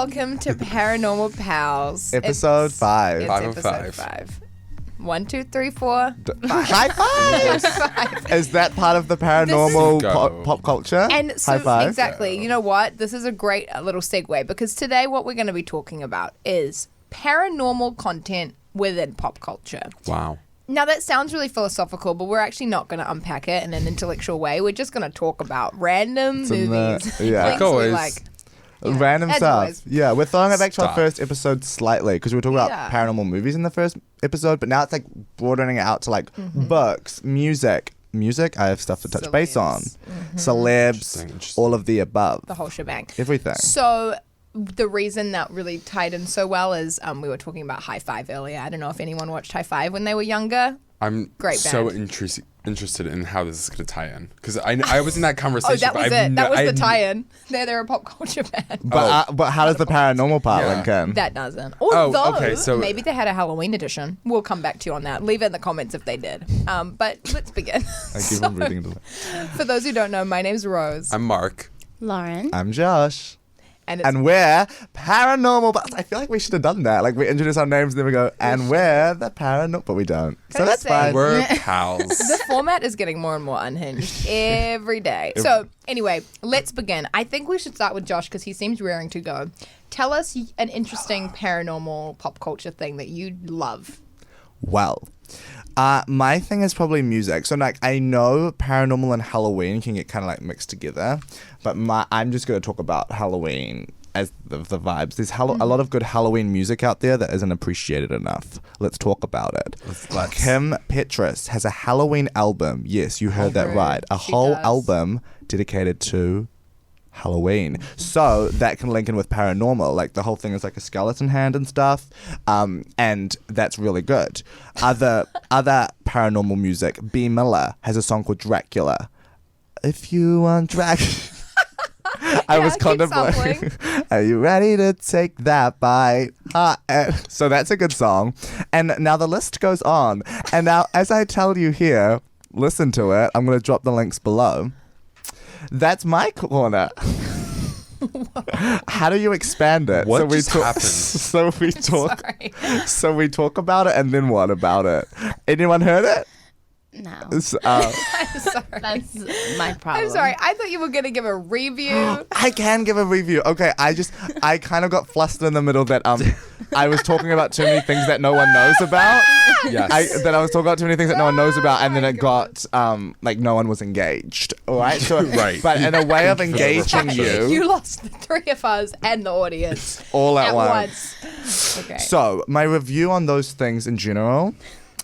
welcome to Paranormal Pals. Episode 5. It's 5 of episode 5. 5. 1, 2, 3, 4. 5. High five! Five. Is that part of the paranormal Go. pop culture? And so, High five? exactly. You know what? This is a great little segue because today what we're going to be talking about is paranormal content within pop culture. Wow. Now, that sounds really philosophical, but we're actually not going to unpack it in an intellectual way. We're just going to talk about random movies. Yeah. Things Like we always. like. Random as stuff. always. Yeah, we're throwing it back to our Stuff. first episode slightly because we were talking about paranormal movies in the first episode, but now it's like broadening it out to like books, music. I have stuff to touch base on. Celebs, Interesting. all of the above. The whole shebang. Everything. So the reason that really tied in so well is we were talking about High Five earlier. I don't know if anyone watched High Five when they were younger. I'm Great so band. interested in how this is going to tie in. Because I was in that conversation. Oh, that but was I've it. That was I- the tie-in. They're a pop culture band. But how does the paranormal part Yeah. link in? That doesn't. Although, okay, so- maybe they had a Halloween edition. We'll come back to you on that. Leave it in the comments if they did. But let's begin. I keep on reading to For those who don't know, my name's Rose. I'm Mark. Lauren. I'm Josh. And it's And we're paranormal. But I feel like we should have done that. Like we introduce our names, and then we go, and we're the paranormal, but we don't. So Can I that's say- fine. We're pals. the format is getting more and more unhinged every day. So anyway, let's begin. I think we should start with Josh because he seems raring to go. Tell us an interesting paranormal pop culture thing that you love. Well, my thing is probably music. So like I know paranormal and Halloween can get kind of like mixed together, but I'm just going to talk about Halloween as the vibes. There's a lot of good Halloween music out there that isn't appreciated enough. Let's talk about it. Let's. Kim Petras has a Halloween album. Yes, you heard that True. right. A She whole does. album dedicated to Halloween. So that can link in with paranormal. Like the whole thing is like a skeleton hand and stuff. And that's really good. Other paranormal music. B. Miller has a song called Dracula. If you want Dracula. I was keep contemplating. Are you ready to take that bite? So that's a good song. And now the list goes on. And now, as I tell you here, listen to it. I'm going to drop the links below. That's my corner. How do you expand it? What just talk. happened? So we talk. Sorry. So we talk about it, and then what about it? Anyone heard it? No. I'm sorry. That's my problem. I'm sorry. I thought you were going to give a review. I can give a review. Okay, I kind of got flustered in the middle that I was talking about too many things that no one knows about. Yes. I was talking about too many things that no one knows about, and then my it got like no one was engaged. All right, so Right. But in a way of Thank you for the engaging reflection. you, You lost the three of us and the audience all at once. once. Okay. So my review on those things in general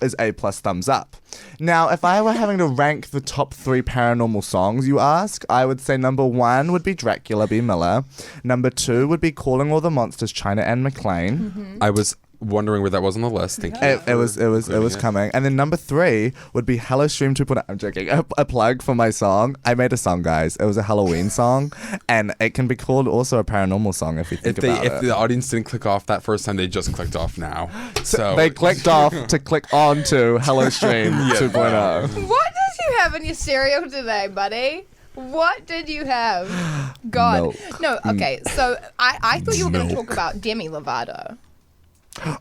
is A+ thumbs up. Now, if I were having to rank the top 3 paranormal songs, you ask, I would say number 1 would be Dracula, B. Miller. Number 2 would be Calling All the Monsters, China and McClain. I was wondering where that was on the list. Thank you. It was including it. coming. And then number 3 would be Hello Stream 2.0. I'm joking. A plug for my song. I made a song, guys. It was a Halloween song, and it can be called also a paranormal song if you think about If it. the audience didn't click off that first time, they just clicked off now. So They clicked off to click on to Hello Stream 2.0. What did you have in your cereal today, buddy? What did you have? God. Milk. No, okay. So I thought you were going to talk about Demi Lovato.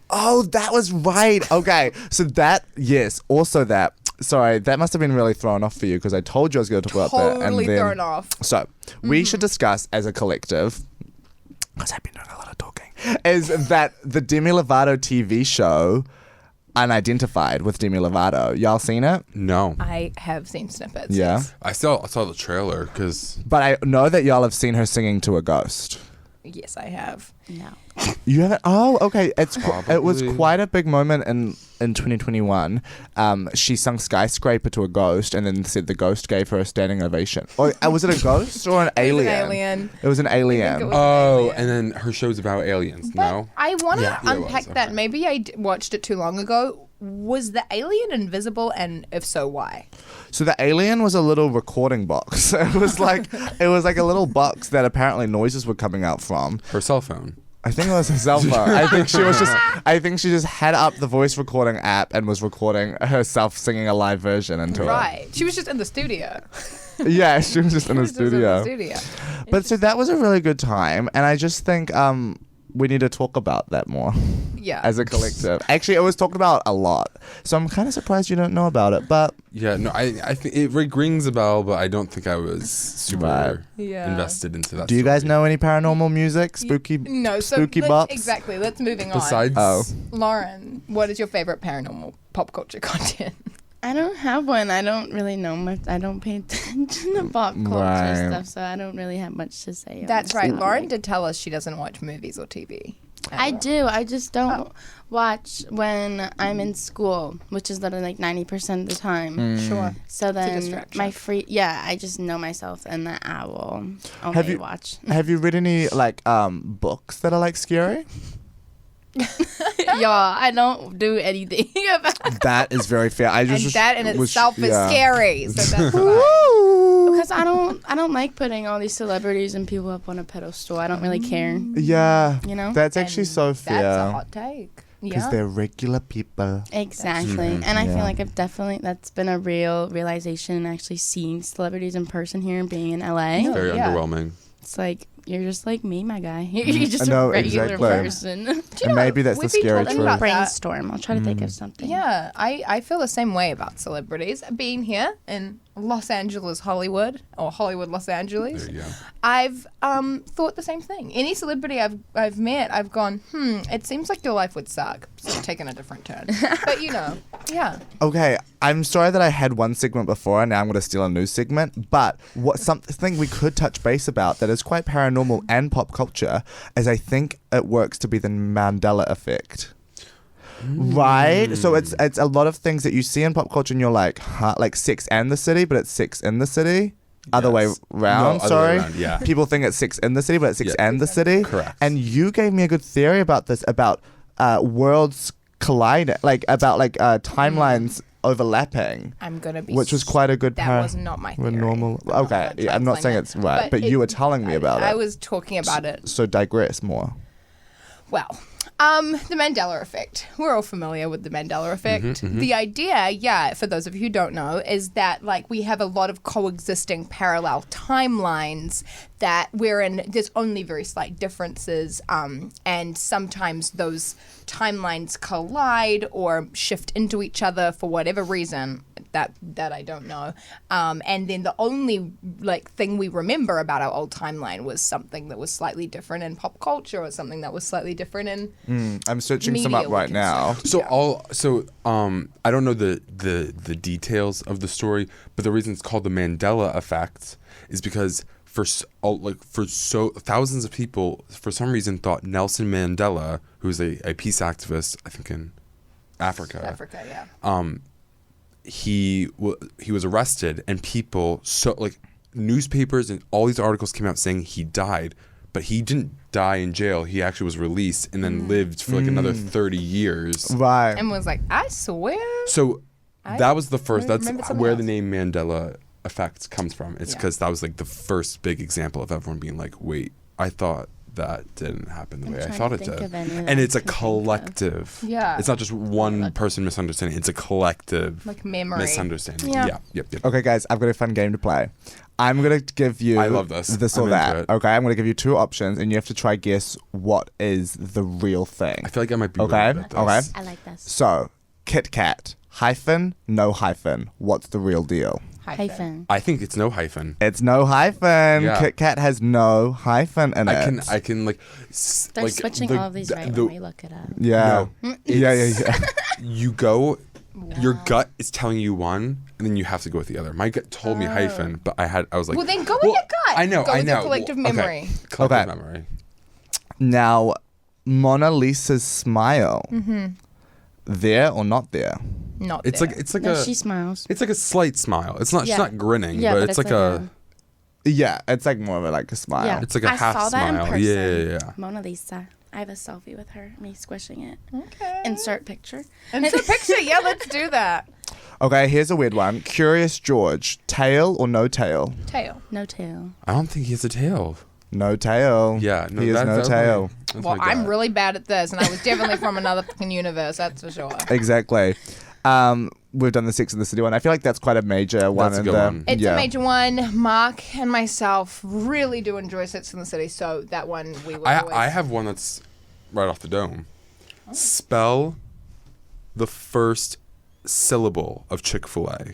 Oh, that was right. Okay. So that, yes, also that. Sorry, that must have been really thrown off for you because I told you I was going to talk about that. Totally thrown off. So, we should discuss as a collective, because I've been doing a lot of talking, is that the Demi Lovato TV show, Unidentified with Demi Lovato. Y'all seen it? no, I have seen snippets. Yeah. Yes. I saw the trailer because But I know that y'all have seen her singing to a ghost. Yes, I have. No. You haven't? Oh, okay. It was Probably. quite a big moment in 2021. She sung "Skyscraper" to a ghost, and then said the ghost gave her a standing ovation. Or was it a ghost or an alien? alien. It was an alien. it was- oh, Alien. and then her show's about aliens. But No, I want to Yeah, it unpack was, that. okay. Maybe I watched it too long ago. Was the alien invisible, and if so, why? So the alien was a little recording box. It was like a little box that apparently noises were coming out from. her cell phone. I think it was her cell phone. I think she just had up the voice recording app and was recording herself singing a live version into Right. She was just in the studio. it. Yeah, she was just in the She was just in studio. the studio. But so that was a really good time, and I just think we need to talk about that more Yeah. as a collective. Actually, it was talked about a lot, so I'm kind of surprised you don't know about it. But Yeah, no, I think it rings a bell, but I don't think I was super Right. Yeah. invested into that. do you guys story. know any paranormal music? Spooky, No, so spooky let's- bops? Exactly. Let's moving Besides, Oh. on. Lauren, what is your favorite paranormal pop culture content? I don't have one. I don't really know much. I don't pay attention to pop culture Right. stuff, so I don't really have much to say. That's on right. this Lauren topic. did tell us she doesn't watch movies or TV. I ever. do. I just don't Oh. watch when I'm in school, which is literally like 90% of the time. Sure. So then distraction. my I just know myself and that I will only Have you- watch. Have you read any like books that are like scary? Y'all, I don't do anything about That is very fair. I And just that in was- itself is yeah. scary. So that's fine. Woo! because I don't like putting all these celebrities and people up on a pedestal. I don't really care. Yeah, You know? that's actually And so That's a fair hot take. because Yeah. they're regular people. Exactly. Mhm. And I Yeah. feel like that's been a real realization, actually seeing celebrities in person here and being in LA. No. Very Yeah. underwhelming. It's like, you're just like me, my guy. You're just No, a regular exactly. person. Do you And know, maybe that's the we've been scary talking truth. about that. Brainstorm. I'll try to think Mm. of something. Yeah, I feel the same way about celebrities. Being here in Los Angeles, Hollywood, or Hollywood, Los Angeles, There you go. I've thought the same thing. Any celebrity I've met, I've gone, it seems like your life would suck. So it's taken a different turn. But you know, yeah. Okay, I'm sorry that I had one segment before and now I'm going to steal a new segment. But what something we could touch base about that is quite paranormal and pop culture is I think it works to be the Mandela effect. Right? So it's a lot of things that you see in pop culture and you're like, huh? Like Sex and the City, but it's Sex in the City. Other way Yes. round, No, other sorry. way around, yeah. People think it's Sex in the City, but it's Sex Yeah. and the City. Correct. And you gave me a good theory about this, about worlds colliding, like about timelines overlapping, I'm gonna be. which was quite a good That was not my theory. normal. I'm Okay, not yeah, I'm not saying translating it's right, it. but it- you were telling me about I it. was talking about it. So digress more. Well, the Mandela effect. We're all familiar with the Mandela effect. Mm-hmm, The idea, for those of you who don't know, is that like we have a lot of coexisting parallel timelines that there's only very slight differences, and sometimes those timelines collide or shift into each other for whatever reason that I don't know. And then the only thing we remember about our old timeline was something that was slightly different in pop culture or something that was slightly different in I'm searching some media up we right now. consume. I don't know the details of the story, but the reason it's called the Mandela effect is because thousands of people for some reason thought Nelson Mandela, who's a peace activist, I think in Africa, yeah. he was arrested, and people newspapers and all these articles came out saying he died, but he didn't die in jail. He actually was released and then lived for another 30 years. Right. And was like, I swear. So that was the first. That's remember something where the else. name Mandela effect comes from. It's Yeah. because that was like the first big example of everyone being like, wait, I thought that didn't happen the I'm way I trying thought to it think did. of any that And I it's a can think of. collective. Yeah. It's not just one person misunderstanding. It's a collective Like memory. misunderstanding. Yeah. Yeah. Yep. Okay, guys, I've got a fun game to play. I'm going to give you I love this. this I'm or into that. it. Okay, I'm going to give you two options and you have to try guess what is the real thing. I feel like I might be Okay, really good at okay. this. I like this. So, Kit Kat, hyphen, no hyphen. What's the real deal? Hyphen. I think it's no hyphen. It's no hyphen. Yeah. Kit Kat has no hyphen in it. I can They're switching all of these right when we look it up. Yeah. No. Yeah. You go, your gut is telling you one, and then you have to go with the other. My gut told me hyphen, but I was like, Well, then go with your gut. I know, Go I with know. your collective Well, memory. Okay. Collective Okay. memory. Now, Mona Lisa's smile. Mm-hmm. There or not there? Not It's there. like No, a she smiles. it's like a slight smile. It's not she's Yeah. not grinning, Yeah, but it's like a Yeah, it's like more of a smile. Yeah. it's like a I half saw that in smile. person. Yeah. Mona Lisa. I have a selfie with her, me squishing it. Okay. Insert picture. Insert picture. Yeah, let's do that. Okay, here's a weird one. Curious George, tail or no tail? Tail. No tail. I don't think he has a tail. No tail. Yeah, no, he has no that's tail. That's Well, my I'm gut. really bad at this, and I was definitely from another fucking universe. That's for sure. Exactly. We've done the Sex and the City one. I feel like that's quite a major one. That's a in good the, one. It's yeah. a major one. Mark and myself really do enjoy Sex in the City, so that one we will always. I have one that's right off the dome. Spell the first syllable of Chick-fil-A.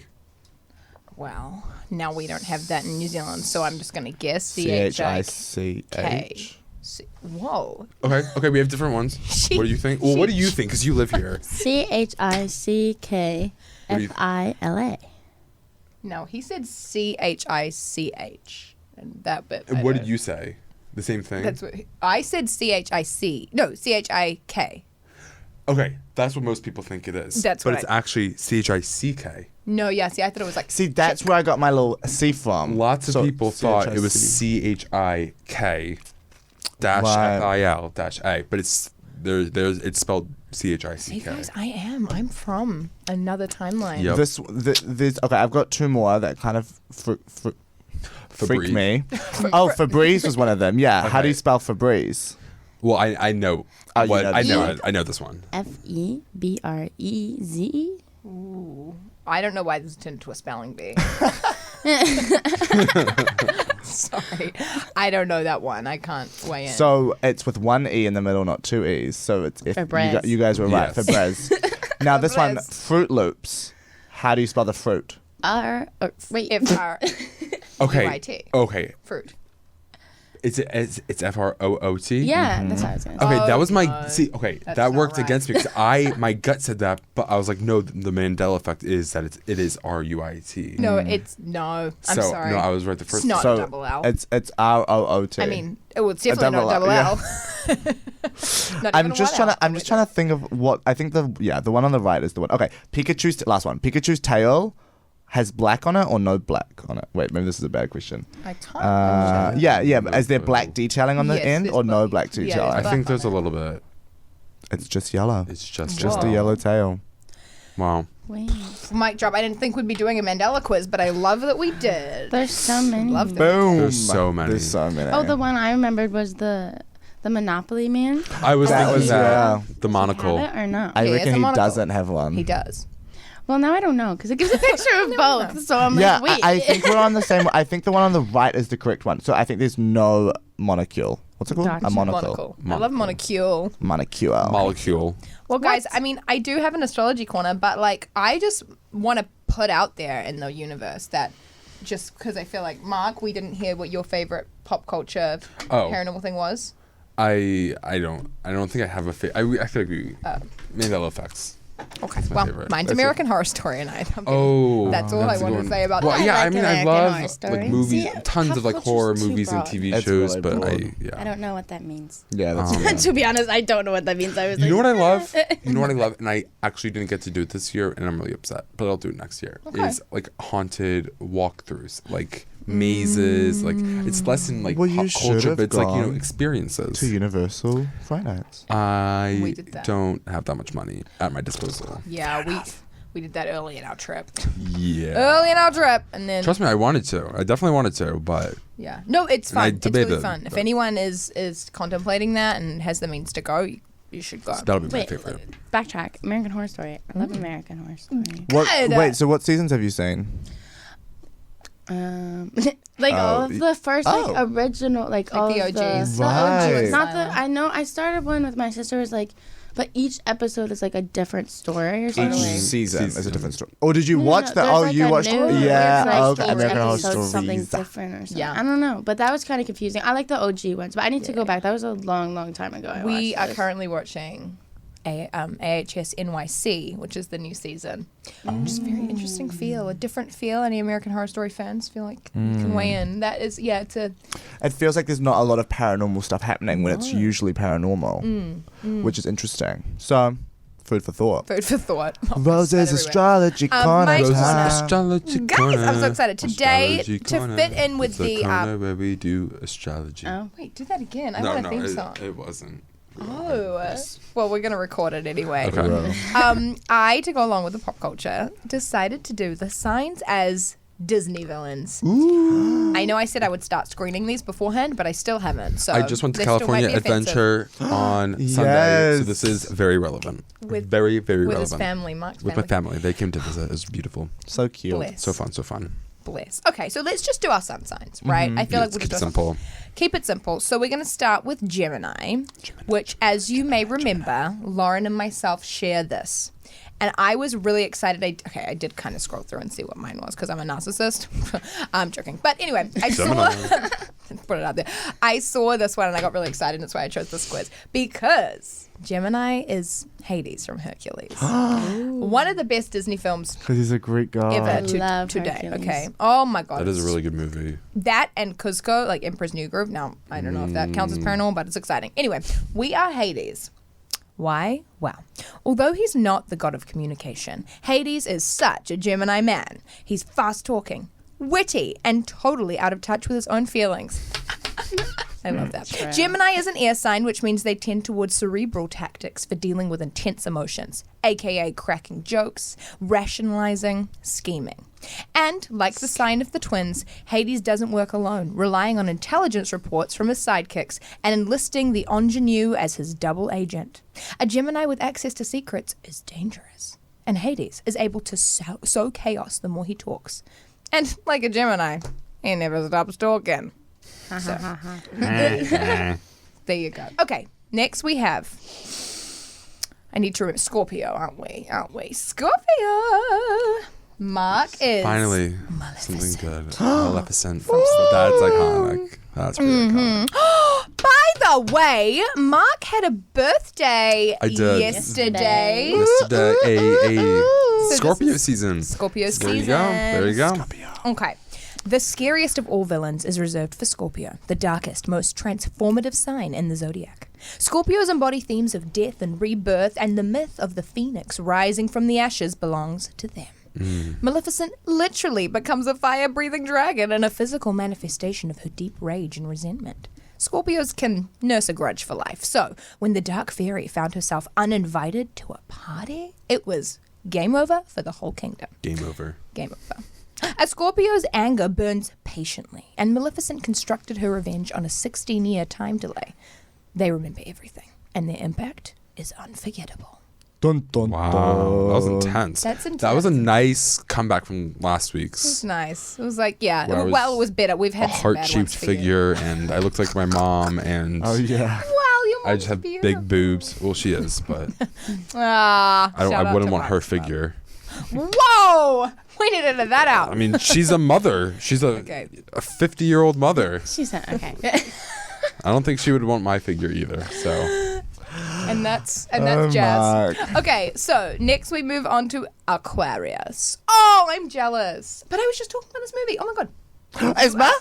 Well, now we don't have that in New Zealand, so I'm just gonna guess CHICH. Whoa. Okay, we have different ones. What do you think? Well, what do you think? Because you live here. CHICKFILA. No, he said CHICH. And that bit. And what did you say? The same thing? That's what I said. CHIC. No, CHIK. Okay, that's what most people think it is. That's but what it's actually CHICK. No, yeah. See, I thought it was like. See, that's where I got my little C from. Lots of So, people thought it was CHIK dash FIL dash A, but it's it's spelled Hey CHICK. guys, I'm from another timeline. Yep. This okay. I've got two more that kind of freaked me. Oh, Febreze was one of them. Yeah. How do you Okay. spell Febreze? Well, I know. Oh, you what know I this know. one. I know this one. FEBREZE. Ooh. I don't know why this turned into a spelling bee. Sorry, I don't know that one. I can't weigh in. So it's with one E in the middle, not two E's. So it's Febreze. you guys were right. Yes. Febreze. Now this one, Febreze. Fruit Loops. How do you spell the fruit? Wait. Okay. UIT. Okay. Fruit. It's FROOT. Yeah, that's what I was gonna say. Okay, that was my no. see. Okay, That's that not worked right. against me because my gut said that, but I was like, no, the Mandela effect is that it is RUIT. No, it's no. I'm so sorry. no, I was right the first. It's not So a double L. it's ROOT. I mean, it was definitely not a double double L. Not I'm even just one trying L. to. I'm just trying to think of what I think the one on the right is the one. Okay, Pikachu's last one. Pikachu's tail has black on it or no black on it. Wait, maybe this is a bad question. I can't. Yeah. But is there black detailing on the Yes, end there's or no black- black yeah, detailing? there's I think black there's a on little bit. It's just yellow. It's just Just Whoa. a yellow tail. wow. Wait. Mic drop. I didn't think we'd be doing a Mandela quiz, but I love that we did. There's so many. Love that. Boom. There's so many. There's so many. Oh, the one I remembered was the Monopoly man. I was That thinking was, that yeah. the monocle. Have it or no? I He has reckon a he monocle. doesn't have one. He does. Well, now I don't know because it gives a picture of both. So I'm Yeah, like, wait. I think we're on the same. I think the one on the right is the correct one. So I think there's no monocule. What's it called? Gotcha. A monocle. Monocle. I love monocule. Monocule. Molecule. Well, guys, I mean, I do have an astrology corner, but like, I just want to put out there in the universe that just because I feel like, Mark, we didn't hear what your favorite pop culture paranormal thing was. I don't think I have a favorite. I feel like we Mandela effects. Okay, my well, favorite. mine's That's American Horror Story, and that's Oh, all I that's a wanted good to one. say about Well, that. yeah, I like mean, I American Horror love Story. like movies, See, tons pop of like culture's horror too movies and broad. TV It's shows, really but broad. yeah. I don't know what that means. Yeah, that's To be honest, I don't know what that means. I was You know like, what I love? You know what I love? And I actually didn't get to do it this year, and I'm really upset. But I'll do it next year. Okay. Is like haunted walkthroughs, like mazes. Like it's less in like Well, you pop should culture, have but it's like gone experiences. to Universal Friday Nights. We I did that. don't have that much money at my disposal. Yeah, we did that early in our trip. Yeah. Early in our trip, and then Trust me, I wanted to. I definitely wanted to, but yeah, no, it's And I fun. It's really debated, fun. If but- anyone is contemplating that and has the means to go, you should go. that'll be my Wait, favorite. backtrack. American Horror Story. I love American Horror Story. What? Good. Wait. So what seasons have you seen? Like all Oh, of the first like oh. original like all the of the OGs. Right. not the I know I started one with my sister was like but each episode is like a different story or Each something. season is a Season. different story. Or did you No, watch no, the? there's Oh, like you a watched. new- Yeah. there's, like, Okay. each American Horror episode something Stories. different or something. Yeah. I don't know, but that was kind of confusing. I like the OG ones, but I need to go back. That was a long time ago. I We watched are this. currently watching AHS NYC, which is the new season. Just very interesting feel, a different feel. Any American Horror Story fans feel like you can weigh in. That is, yeah, it's a It feels like there's not a lot of paranormal stuff happening when it's usually paranormal, which is interesting. So, food for thought. food for thought. Roses astrology corner my corner. time. Astrology Guys, I'm so excited. Today, Astrology to corner. fit in with It's the, corner where we do astrology. Oh. wait, do that again. I no, want a theme it, song. it wasn't. Oh, well, we're going to record it anyway. Okay. I, to go along with the pop culture, decided to do the signs as Disney villains. I know I said I would start screening these beforehand, but I still haven't. So I just went to they still might California be offensive. Adventure on Sunday, Yes. so this is very relevant. With- very with his relevant. family, Mark's With my family, they came to visit. It was beautiful, So cute. Bless. so fun. bless. Okay, so let's just do our sun signs, right? I feel like we'll Keep just it simple. Keep it simple. So we're going to start with Gemini, which, as you may remember, Lauren and myself share this. And I was really excited. I did kind of scroll through and see what mine was because I'm a narcissist. I'm joking. But anyway, I saw... put it out there. I saw this one and I got really excited. That's why I chose this quiz. Because Gemini is Hades from Hercules. One of the best Disney films Because he's a Greek god. ever love today. Hercules. Okay. Oh my God. That is a really good movie. That and Cusco, like Emperor's New Groove. Now, I don't know if that counts as paranormal, but it's exciting. Anyway, we are Hades. Why? Well, although he's not the god of communication, Hades is such a Gemini man. He's fast-talking, witty, and totally out of touch with his own feelings. I love that. True. Gemini is an air sign, which means they tend towards cerebral tactics for dealing with intense emotions, aka cracking jokes, rationalizing, scheming. And, like the sign of the twins, Hades doesn't work alone, relying on intelligence reports from his sidekicks and enlisting the ingenue as his double agent. A Gemini with access to secrets is dangerous, and Hades is able to sow chaos the more he talks. And, like a Gemini, he never stops talking. So, there you go. Okay, next we have... I need to remember Scorpio, aren't we? Scorpio! Marc is... Finally, something good. Maleficent. That's iconic. That's pretty iconic. By the way, Marc had a birthday I did. yesterday. Yesterday, So Scorpio this is season. Scorpio There you go. There you go. Okay. The scariest of all villains is reserved for Scorpio, the darkest, most transformative sign in the zodiac. Scorpios embody themes of death and rebirth, and the myth of the phoenix rising from the ashes belongs to them. Maleficent literally becomes a fire-breathing dragon and a physical manifestation of her deep rage and resentment. Scorpios can nurse a grudge for life, so when the Dark Fairy found herself uninvited to a party, it was game over for the whole kingdom. Game over. Game over. A Scorpio's anger burns patiently, and Maleficent constructed her revenge on a 16-year time delay. They remember everything, and their impact is unforgettable. Dun, dun, Wow, dun. that was intense. That's That was a intense. nice comeback from last It week's. was nice. It was like, yeah. Where I Well, was it was better. We've A had some bad heart-shaped ones for you. figure, and I looked like my mom, and Oh, yeah. Well, your I mom's just have beautiful. big boobs. Well, she is, but Ah, I shout out wouldn't to want her Marc's mom. figure. Whoa! We need to edit that out. I mean, she's a mother. She's a Okay. 50-year-old mother. She's not okay. I don't think she would want my figure either. So And that's Oh, jazz. Marc. Okay, so next we move on to Aquarius. Oh, I'm jealous. But I was just talking about this movie. Oh my god. Esma?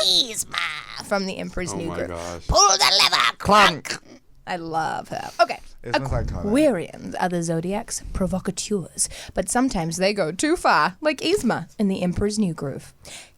Yzma from the Emperor's oh New my Groove. gosh. Pull the lever, Clunk. I love her. Okay. Esma's iconic. Aquarians are the zodiac's provocateurs, but sometimes they go too far, like Yzma in the Emperor's New Groove.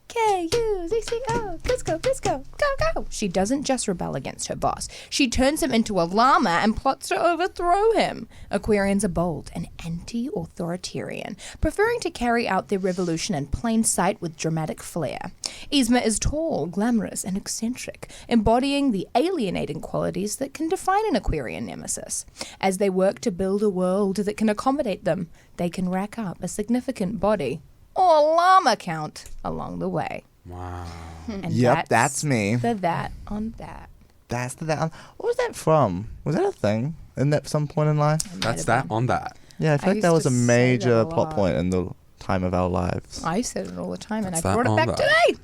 K-U-Z-C-O, Cusco, Cusco, go, go. She doesn't just rebel against her boss. She turns him into a llama and plots to overthrow him. Aquarians are bold and anti-authoritarian, preferring to carry out their revolution in plain sight with dramatic flair. Yzma is tall, glamorous, and eccentric, embodying the alienating qualities that can define an Aquarian nemesis. As they work to build a world that can accommodate them, they can rack up a significant body or llama count along the way. Wow. And Yep, that's me. The that on that. That's the that. What was that from? Was that a thing in that some point in life? That's that on that. Yeah, I I feel like used that was to a say that major a plot lot. point in the time of our lives. I said it all the time, and That's I that brought it on back that. today.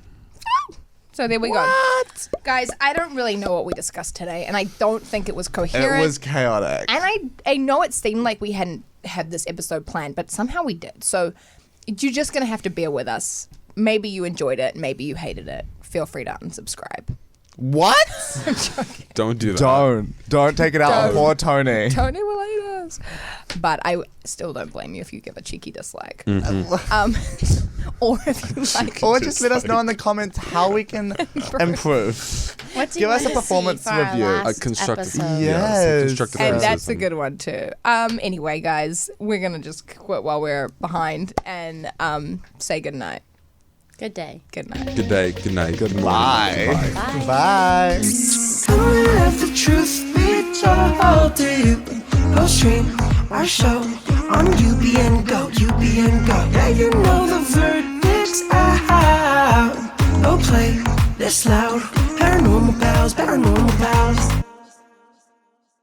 Oh. So there we go. Guys, I don't really know what we discussed today, and I don't think it was coherent. It was chaotic. And I know it seemed like we hadn't had this episode planned, but somehow we did. So you're just going to have to bear with us. Maybe you enjoyed it. Maybe you hated it. Feel free to unsubscribe. What? Don't do that. Don't take it out on Don't. poor Tony. Tony will hate us. But I still don't blame you if you give a cheeky dislike. Or if you like. Or just let us know in the comments how we can improve. What do Give you us a want to see performance for our review. last A constructive, episode? Yes. constructive And that's a criticism. good one too. Anyway, guys, we're gonna just quit while we're behind and say good night. Good day. Good night. Good day. Good night. Good morning. Bye. Bye. Bye. Come and let the truth be told to you. Go stream our show on UBN Go, UBN Go. Yeah, you know the verdict's don't play this loud. Paranormal pals, paranormal pals.